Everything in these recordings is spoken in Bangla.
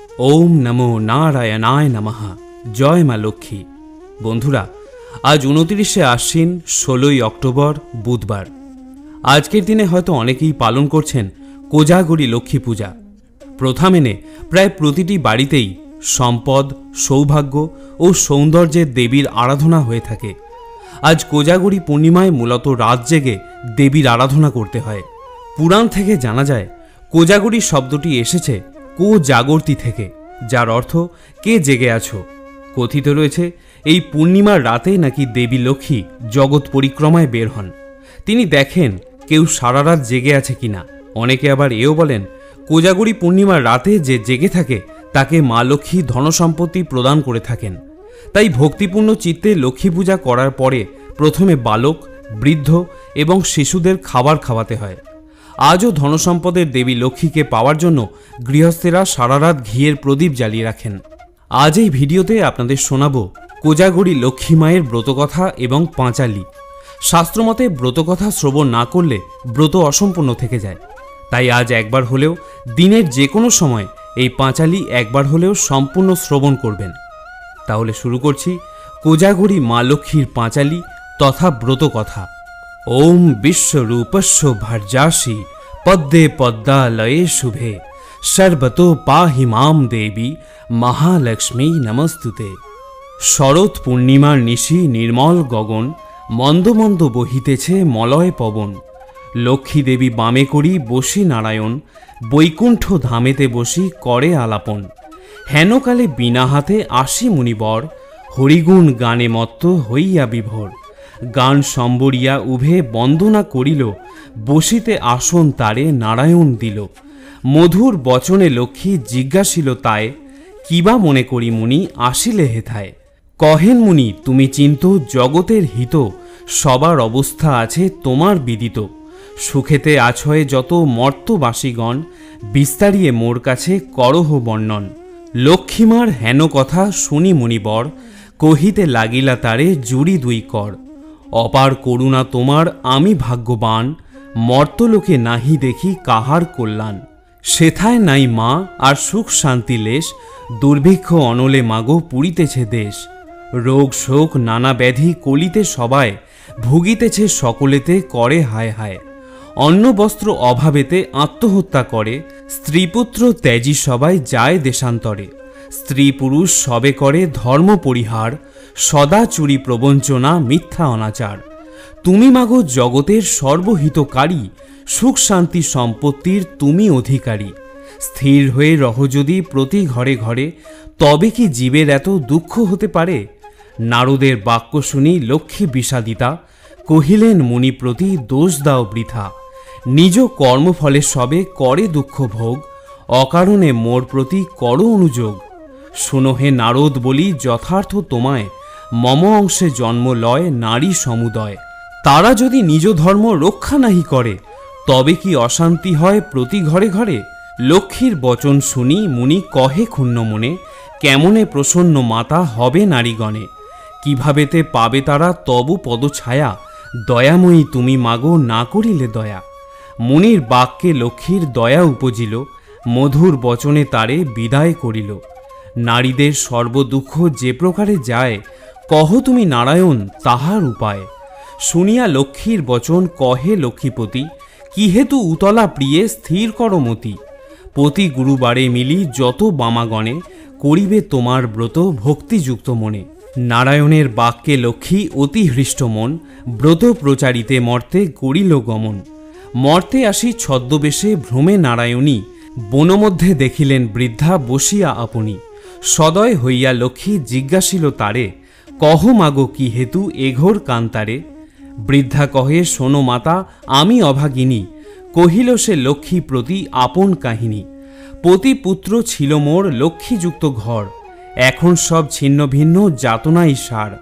ओम नमो नारायणाय नमः। जय मा लक्ष्मी। बंधुरा आज 29 आश्विन 16 अक्टोबर बुधवार। आजकेर दिने हयतो अनेकेई पालन करछेन कोजागरी लक्ष्मी पूजा। प्रथा मेने प्राय प्रतिटी बाड़ीतेई सम्पद सौभाग्य और सौंदर्येर देवीर आराधना हये थाके। आज कोजागरी पूर्णिमाय मूलत रात जेगे देवीर आराधना करते हय। पुराण थेके जाना जाय कोजागरी शब्दटी एसेছে को जागर्ती थेके, जार अर्थ के जेगे आछो। कथित रयेछे এই पूर्णिमार राते नाकि देवी लक्ष्मी जगत परिक्रमाय बेर हन। तिनि देखें केउ सारा रात जेगे आछे किना। अनेके आबार एओ बोलेन कोजागरी पूर्णिमार राते जे जेगे थाके ताके मा लक्ष्मी धन सम्पत्ति प्रदान करे थाकेन। ताई भक्तिपूर्ण चित्ते लक्ष्मी पूजा करार परे प्रथमे बालक बृद्ध एवं शिशुदेर खाबार खावाते हय। आजও धनसम्पदेर देवी लक्ष्मी के पावार जन्य गृहस्थेरा सारा रात घिएर प्रदीप जालिए राखें। आज এই ভিডিওতে আপনাদের শোনাবো কোজাগরি লক্ষ্মী মায়ের ব্রতকথা এবং পাঁচালী। শাস্ত্রমতে ব্রতকথা শ্রবণ না করলে ব্রত অসম্পূর্ণ থেকে যায়। তাই আজ একবার হলেও দিনের যে কোনো সময় এই পাঁচালী একবার হলেও সম্পূর্ণ শ্রবণ করবেন। তাহলে শুরু করছি কোজাগরি মা লক্ষ্মীর পাঁচালী তথা ব্রতকথা। ओम विश्वरूपस्य भर्जासि पद्मे पद्मालये शुभे सर्वतो पाहि मां देवी महालक्ष्मी नमस्तुते। शरद पूर्णिमार निशि निर्मल गगन मंद मंद बहितेछे मलय पवन। लक्ष्मी देवी बामे करी बसि नारायण बैकुंठ धामेते बसि करे आलापन। हेनकाले बिना हाथे आसि मुनिवर हरिगुण गाने मत्त हइया विभोर। गान सम्बरिया उभे बंदना करिल बसिते आसन तारे नारायण दिल। मधुर बचने लक्ष्मी जिज्ञासिल ताय किबा मने करी मुनि आसिले हेथाय। कहेन मुनि तुमि चिन्तो जगतेर हित सबार अवस्था आछे तोमार विदित। सुखेते आछये जत मर्तबासीगण विस्तारिये मोर काछे करह वर्णन। लक्ष्मीमार हेन कथा शुनि मुनिवर कहिते लागिला तारे जुड़ी दुई कर। अपार करुणा तोमार आमी भाग्यवान मर्तलोके नाहि देखी काहार कल्याण। सेथाय नाई मा आर सुख शांति लेश दुर्भिक्ष अनले मागो पुरितेछे देश। रोग शोक नाना व्याधि कलिते सबाय भुगितेछे सकलेते करे हाय हाय। अन्न वस्त्र अभावेते आत्महत्या करे स्त्रीपुत्र त्याजी सबाय जाय देशान्तरे। स्त्री पुरुष सबे करे धर्म परिहार सदा चुरी प्रबंचना मिथ्या अनाचार। तुमी मागो जगतेर सर्वहितकारी सुख शांति सम्पत्तिर तुमी अधिकारी। स्थिर हये रहो यदि प्रति घरे घरे तबे कि जीवेर एत दुःख होते पारे। नारदेर बाक्य शुनि लक्ष्मी विषादिता कहिलेन मुनि प्रति दोष दाओ बृथा। निज कर्मफले सबे करे दुःख भोग अकारणे मोर प्रति करो अनुयोग। शुनो हे नारद बलि यथार्थ तोमाय मम अंशे जन्म लय नारी समुदय। तारा यदि निज धर्म रक्षा नहीं करे तबे कि अशांति हय प्रति घरे घरे। लक्ष्मीर बचन शुनि मुनि कहे क्षुण्ण मने केमने प्रसन्न माता हबे नारीगणे। किभाबेते पाबे तारा तब पदछाया दयामयी तुमी मागो ना करिले दया। मुनिर बाक्ये लक्ष्मीर दया उपजिल मधुर बचने तारे विदाय करिल। नारीदेर सर्वदुःख जे प्रकारे जाय कह तुमी नारायण ताहार उपाय। शुनिया लक्ष्मीर बचन कहे लक्ष्मीपति कि हेतु उतला प्रिये स्थिर कर मति। पति गुरुबारे मिली जत बामागणे करिबे तोमार व्रत भक्तियुक्त मने। नारायणेर बाक्ये लक्ष्मी अति हृष्ट मन व्रत प्रचारिते मर्ते करिल गमन। मर्ते आसि छद्मवेशे भ्रमे नारायणी बनमध्ये देखिलेन बृद्धा बसिया आपनी। सदय हइया लक्ष्मी जिज्ञासिल तारे कह मागो कि हेतु एघोर कांतारे। बृद्धा कहे शोनो माता आमी अभागिनी। कहिल से लक्ष्मी प्रति आपन काहिनी। पति पुत्र छिल मोर लक्ष्मीयुक्त घर एखन सब छिन्न भिन्न जातनाई सार।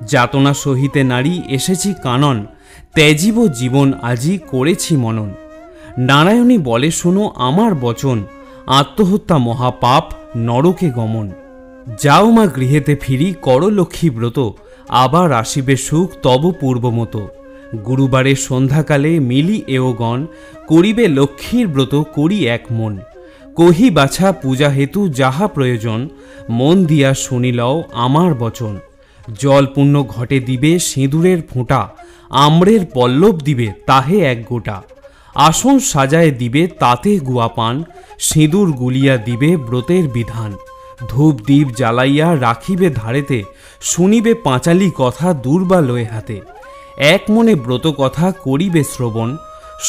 जातना सहिते नारी एसेछि कानन त्याजिब जीवन आजी करेछि मनन। नारायणी बोले शोनो आमार बचन आत्महत्या महापाप नरके गमन। जाओ मा गृहेते फिरी करो लक्ष्मी व्रत आबार आसिबे सुख तब पूर्व मतो। गुरुबारे सन्ध्याकाले मिली एओगण करिबे लक्ष्मीर व्रत करी एक मन। কহি বাছা পূজা হেতু যাহা প্রয়োজন, মন দিয়া শুনিলও আমার বচন। জল পুণ্য ঘটে দিবে সিঁদুরের ফোঁটা, আম্রের পল্লব দিবে তাহে এক গোটা। আসন সাজায় দিবে তাতে গুয়া পান, সিঁদুর গুলিয়া দিবে ব্রতের বিধান। ধূপ দ্বীপ জ্বালাইয়া রাখিবে ধারেতে, শুনিবে পাঁচালি কথা দুর্বালয়ে হাতে। এক মনে ব্রত কথা করিবে শ্রবণ,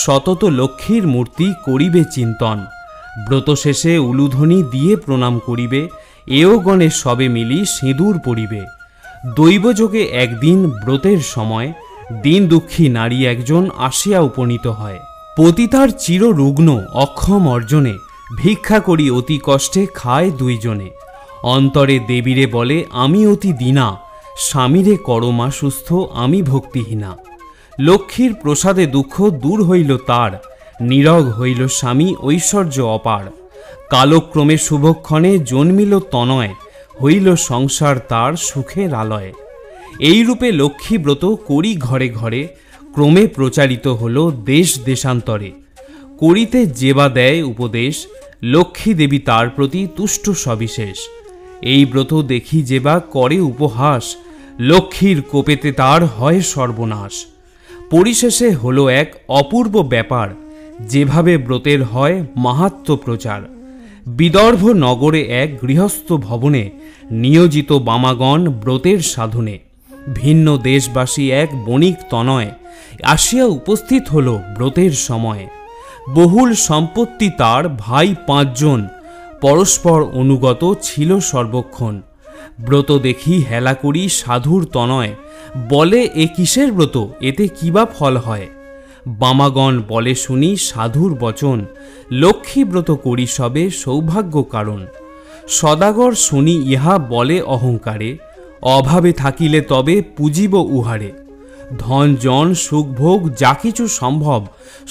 সতত লক্ষ্মীর মূর্তি করিবে চিন্তন। ব্রত শেষে উলুধ্বনি দিয়ে প্রণাম করিবে, এও গণে সবে মিলি সিঁদুর পরিবে। দৈবযোগে একদিন ব্রতের সময়, দিন দুঃখী নারী একজন আসিয়া উপনীত হয়। পতিতার চিররুগ্ন অক্ষম অর্জনে, ভিক্ষা করি অতি কষ্টে খায় দুইজনে। অন্তরে দেবীরে বলে আমি অতি দীনা, স্বামীরে করমা সুস্থ আমি ভক্তিহীনা। লক্ষ্মীর প্রসাদে দুঃখ দূর হইল তার, নীরগ হইল স্বামী ঐশ্বর্য অপার। কালক্রমে শুভক্ষণে জন্মিল তনয়, হইল সংসার তার সুখের আলয়। এইরূপে লক্ষ্মীব্রত করি ঘরে ঘরে, ক্রমে প্রচারিত হল দেশ দেশান্তরে। করিতে যেবা দেয় উপদেশ, লক্ষ্মী দেবী তার প্রতি তুষ্ট সবিশেষ। এই ব্রত দেখি যেবা করে উপহাস, লক্ষ্মীর কোপেতে তার হয় সর্বনাশ। পরিশেষে হলো এক অপূর্ব ব্যাপার, যেভাবে ব্রতের হয় মাহাত্ম্য প্রচার। বিদর্ভ নগরে এক গৃহস্থ ভবনে, নিয়োজিত বামাগণ ব্রতের সাধনে। ভিন্ন দেশবাসী এক বণিক তনয়, আসিয়া উপস্থিত হল ব্রতের সময়। বহুল সম্পত্তি তার ভাই 5 জন, পরস্পর অনুগত ছিল সর্বক্ষণ। ব্রত দেখি হেলা করি সাধুর তনয়, বলে এ কিসের ব্রত, এতে কিবা ফল হয়। বামাগণ বলে শুনি সাধুর বচন, লক্ষ্মী ব্রত করি সবে সৌভাগ্য কারণ। সদাগর শুনি ইহা বলে অহংকারে, অভাবে থাকিলে তবে পুজিব উহারে। ধন জন সুখভোগ যা কিছু সম্ভব,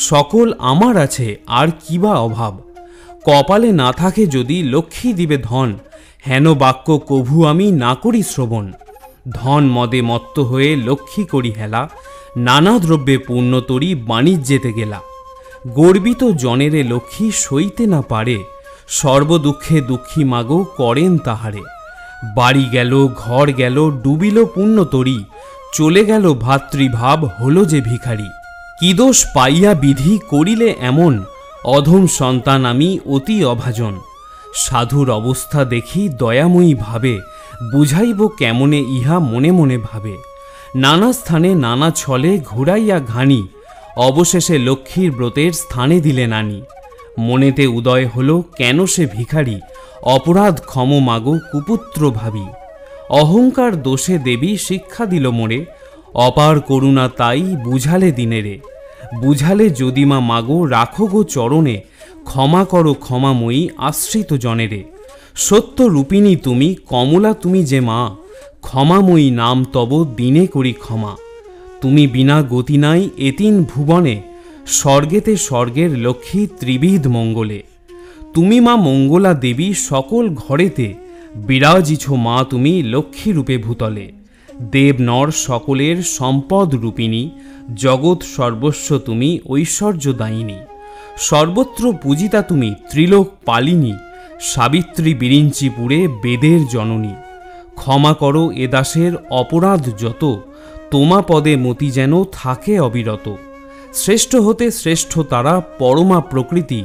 সকল আমার আছে আর কিবা অভাব। কপালে না থাকে যদি লক্ষ্মী দিবে ধন, হেন বাক্য কভু আমি না করি শ্রবণ। ধন মদে মত্ত হয়ে লক্ষ্মী করি হেলা, নানা দ্রব্যে পূর্ণ তরি বাণিজ্যেতে গেলা। গর্বিত জনেরে লক্ষ্মী সইতে না পারে, সর্বদুঃখে দুঃখী মাগো করেন তাহারে। বাড়ি গেল ঘর গেল ডুবিল পুণ্য তরি, চলে গেল ভাতৃভাব হলো যে ভিখারি। কি দোষ পাইয়া বিধি করিলে এমন, অধম সন্তান আমি অতি অভাজন। সাধুর অবস্থা দেখি দয়াময়ী ভাবে, বুঝাইব কেমনে ইহা মনে মনে ভাবে। নানা স্থানে নানা ছলে ঘুরাইয়া ঘানি, অবশেষে লক্ষ্মীর ব্রতের স্থানে দিলে নানি। মনেতে উদয় হল কেন সে ভিখারি, অপরাধ ক্ষম মাগো কুপুত্র ভাবি। অহংকার দোষে দেবী শিক্ষা দিল মোরে, অপার করুণা তাই বুঝালে দিনেরে। বুঝালে যদি মা মাগো রাখো গো চরণে, ক্ষমা করো ক্ষমাময়ী আশ্রিত জনেরে। সত্য রূপিণী তুমি কমলা তুমি যে মা, ক্ষমাময়ী নাম তব দিনে করি ক্ষমা। তুমি বিনা গতি নাই এতিন ভুবনে, স্বর্গেতে স্বর্গের লক্ষ্মী ত্রিবিধ মঙ্গলে। তুমি মা মঙ্গলা দেবী সকল ঘরেতে, বিরাজিছ মা তুমি লক্ষ্মী রূপে ভূতলে। দেব নর সকলের সম্পদ রূপিণী, জগৎ সর্বস্ব তুমি ঐশ্বর্যদায়িনী। সর্বত্র পূজিতা তুমি ত্রিলোক পালিনী, সাবিত্রী বিরিঞ্চিপুরে বেদের জননী। ক্ষমা করো এ দাসের অপরাধ যত, তোমা পদে মতি যেন থাকে অবিরত। শ্রেষ্ঠ হতে শ্রেষ্ঠ তারা পরমা প্রকৃতি,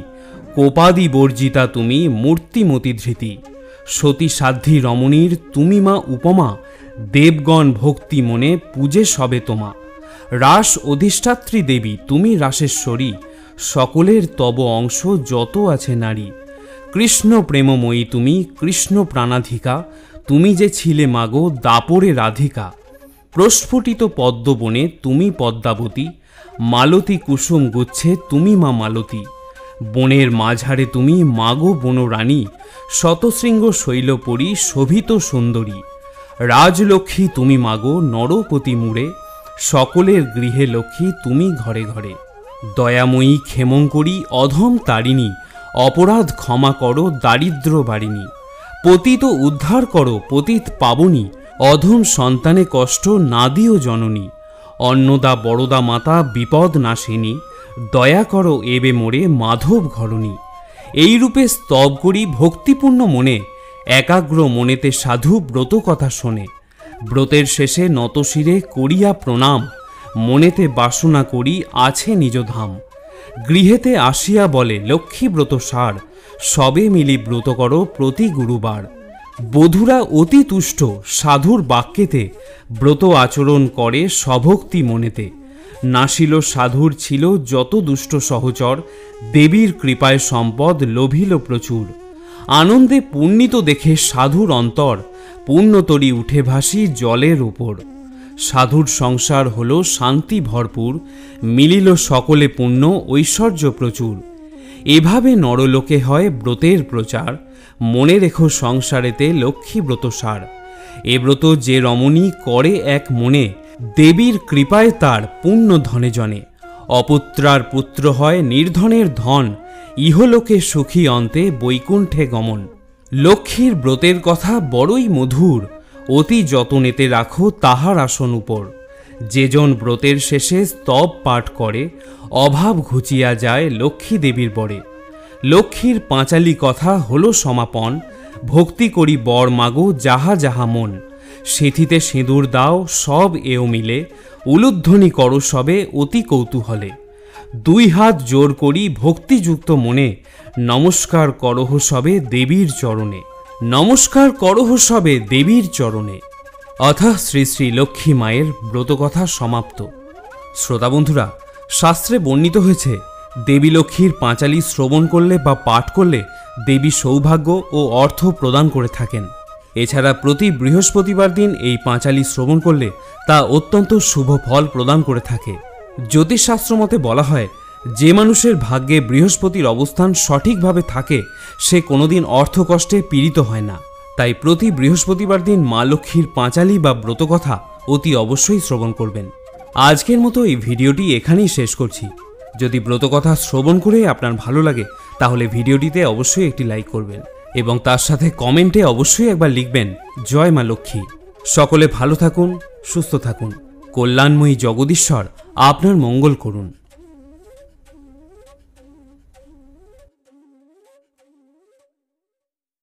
কোপাদি বর্জিতা তুমি মূর্তিমতি ধৃতি। সতী সাধ্যী রমণীর তুমি মা উপমা, দেবগণ ভক্তি মনে পূজে সবে তোমা। রাস অধিষ্ঠাত্রী দেবী তুমি রাসেশ্বরী, সকলের তব অংশ যত আছে নারী। কৃষ্ণ প্রেমময়ী তুমি কৃষ্ণ প্রাণাধিকা, তুমি যে ছিলে মাগো দাপরে রাধিকা। প্রস্ফুটিত পদ্মবনে তুমি পদ্মাবতী, মালতী কুসুম গুচ্ছে তুমি মা মালতী। বনের মাঝারে তুমি মাগো বনরানী, শতশৃঙ্গ শৈলপরী শোভিত সুন্দরী। রাজলক্ষ্মী তুমি মাগো নরপতি মূরে, সকলের গৃহে লক্ষ্মী তুমি ঘরে ঘরে। দয়াময়ী ক্ষেমঙ্করী অধম তারিণী, অপরাধ ক্ষমা করো দারিদ্র বারিণী। পতিত উদ্ধার করো পতিত পাবনী, অধম সন্তানে কষ্ট না দিও জননী। অন্নদা বরদা মাতা বিপদ নাশিনী, দয়া করো এবে মোরে মাধব ঘরণী। এই রূপে স্তব করি ভক্তিপূর্ণ মনে, একাগ্র মনেতে সাধু ব্রত কথা শোনে। ব্রতের শেষে নতশিরে করিয়া প্রণাম, মনেতে বাসনা করি আছে নিজ ধাম। গৃহেতে আসিয়া বলে লক্ষ্মী ব্রত সার, সবে মিলি ব্রত করো প্রতি গুরুবার। বধূরা অতি তুষ্ট সাধুর বাক্যেতে, ব্রত আচরণ করে স্বভক্তি মনেতে। নাসিল সাধুর ছিল যত দুষ্ট সহচর, দেবীর কৃপায় সম্পদ লোভিল প্রচুর। আনন্দে পুণ্যিত দেখে সাধুর অন্তর, পুণ্যতরী উঠে ভাসি জলের উপর। সাধুর সংসার হল শান্তি ভরপুর, মিলিল সকলে পুণ্য ঐশ্বর্য প্রচুর। এভাবে নরলোকে হয় ব্রতের প্রচার, মনে রেখো সংসারেতে লক্ষ্মী ব্রত সার। এ ব্রত যে রমণী করে এক মনে, দেবীর কৃপায় তার পুণ্য ধনে জনে। অপুত্রার পুত্র হয় নির্ধনের ধন, ইহলোকে সুখী অন্তে বৈকুণ্ঠে গমন। লক্ষ্মীর ব্রতের কথা বড়ই মধুর, অতি যতনেতে রাখো তাহার আসন উপর। যেজন ব্রতের শেষে স্তব পাঠ করে, অভাব ঘুচিয়া যায় লক্ষ্মী দেবীর বরে। লক্ষ্মীর পাঁচালী কথা হলো সমাপন, ভক্তি করি বর মাগো যাহা যাহা মন। সিঁথিতে সিঁদুর দাও সব এও মিলে, উলুধ্বনি করো সবে অতি কৌতূহলে। দুই হাত জোর করি ভক্তিযুক্ত মনে, নমস্কার করহ সবে দেবীর চরণে। নমস্কার করহ সবে দেবীর চরণে। অথা শ্রী শ্রী লক্ষ্মী মায়ের ব্রতকথা সমাপ্ত। শ্রোতা বন্ধুরা, শাস্ত্রে বর্ণিত হয়েছে দেবী লক্ষ্মীর পাঁচালী শ্রবণ করলে বা পাঠ করলে দেবী সৌভাগ্য ও অর্থ প্রদান করে থাকেন। এছাড়া প্রতি বৃহস্পতিবার দিন এই পাঁচালী শ্রবণ করলে তা অত্যন্ত শুভ ফল প্রদান করে থাকে। জ্যোতিষশাস্ত্র মতে বলা হয়, যে মানুষের ভাগ্যে বৃহস্পতির অবস্থান সঠিকভাবে থাকে সে কোনোদিন অর্থকষ্টে পীড়িত হয় না। তাই প্রতি বৃহস্পতিবার দিন মা লক্ষ্মীর পাঁচালী বা ব্রতকথা অতি অবশ্যই শ্রবণ করবেন। আজকের মতো এই ভিডিওটি এখানেই শেষ করছি। যদি ব্রতকথা শ্রবণ করে আপনার ভালো লাগে তাহলে ভিডিওটিতে অবশ্যই একটি লাইক করবেন এবং তার সাথে কমেন্টে অবশ্যই একবার লিখবেন জয় মা লক্ষ্মী। সকলে ভালো থাকুন, সুস্থ থাকুন। কল্যাণময়ী জগদীশ্বর আপনার মঙ্গল করুন।